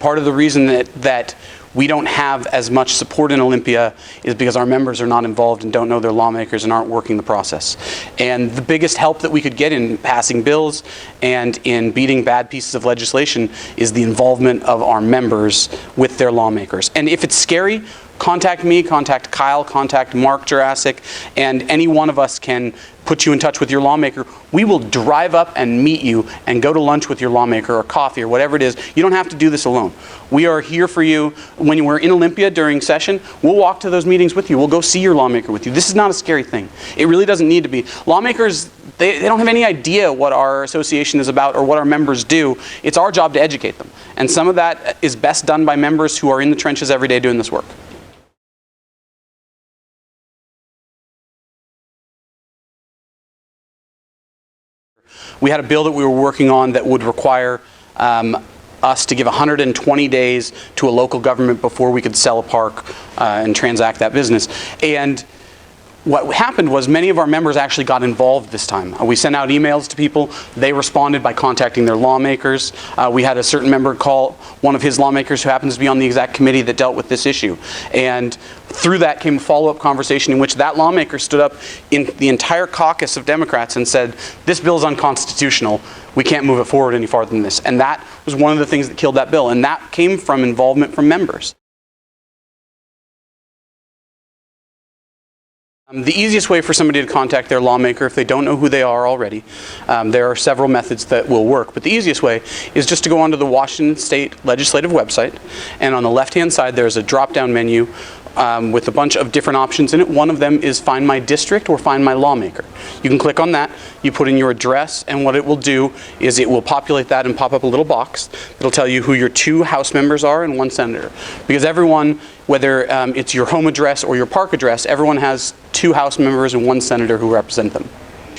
part of the reason that we don't have as much support in Olympia is because our members are not involved and don't know their lawmakers and aren't working the process. And the biggest help that we could get in passing bills and in beating bad pieces of legislation is the involvement of our members with their lawmakers. And if it's scary, contact me, contact Kyle, contact Mark Jurassic, and any one of us can put you in touch with your lawmaker. We will drive up and meet you and go to lunch with your lawmaker or coffee or whatever it is. You don't have to do this alone. We are here for you. When we're in Olympia during session, we'll walk to those meetings with you. We'll go see your lawmaker with you. This is not a scary thing. It really doesn't need to be. Lawmakers, they don't have any idea what our association is about or what our members do. It's our job to educate them. And some of that is best done by members who are in the trenches every day doing this work. We had a bill that we were working on that would require us to give 120 days to a local government before we could sell a park and transact that business. And what happened was many of our members actually got involved this time. We sent out emails to people. They responded by contacting their lawmakers. We had a certain member call one of his lawmakers who happens to be on the exact committee that dealt with this issue. And through that came a follow-up conversation in which that lawmaker stood up in the entire caucus of Democrats and said, this bill is unconstitutional. We can't move it forward any farther than this. And that was one of the things that killed that bill. And that came from involvement from members. The easiest way for somebody to contact their lawmaker if they don't know who they are already, there are several methods that will work, but the easiest way is just to go onto the Washington State Legislative website, and on the left-hand side there's a drop-down menu with a bunch of different options in it. One of them is Find My District or Find My Lawmaker. You can click on that, you put in your address, and what it will do is it will populate that and pop up a little box. It'll tell you who your 2 House members are and 1 senator. Because everyone, whether it's your home address or your park address, everyone has 2 House members and 1 senator who represent them.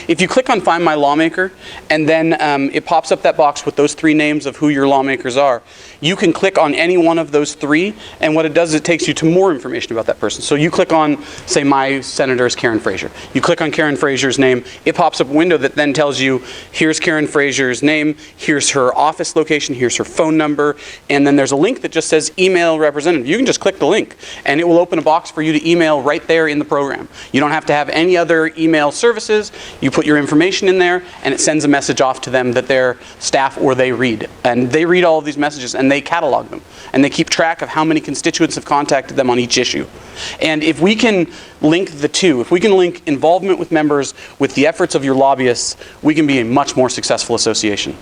If you click on Find My Lawmaker, and then it pops up that box with those 3 names of who your lawmakers are, you can click on any one of those 3, and what it does is it takes you to more information about that person. So you click on, say, my senator is Karen Frazier. You click on Karen Frazier's name, it pops up a window that then tells you, here's Karen Frazier's name, here's her office location, here's her phone number, and then there's a link that just says email representative. You can just click the link, and it will open a box for you to email right there in the program. You don't have to have any other email services. You put your information in there, and it sends a message off to them that their staff or they read. And they read all of these messages, and they catalog them. And they keep track of how many constituents have contacted them on each issue. And if we can link the two, if we can link involvement with members with the efforts of your lobbyists, we can be a much more successful association.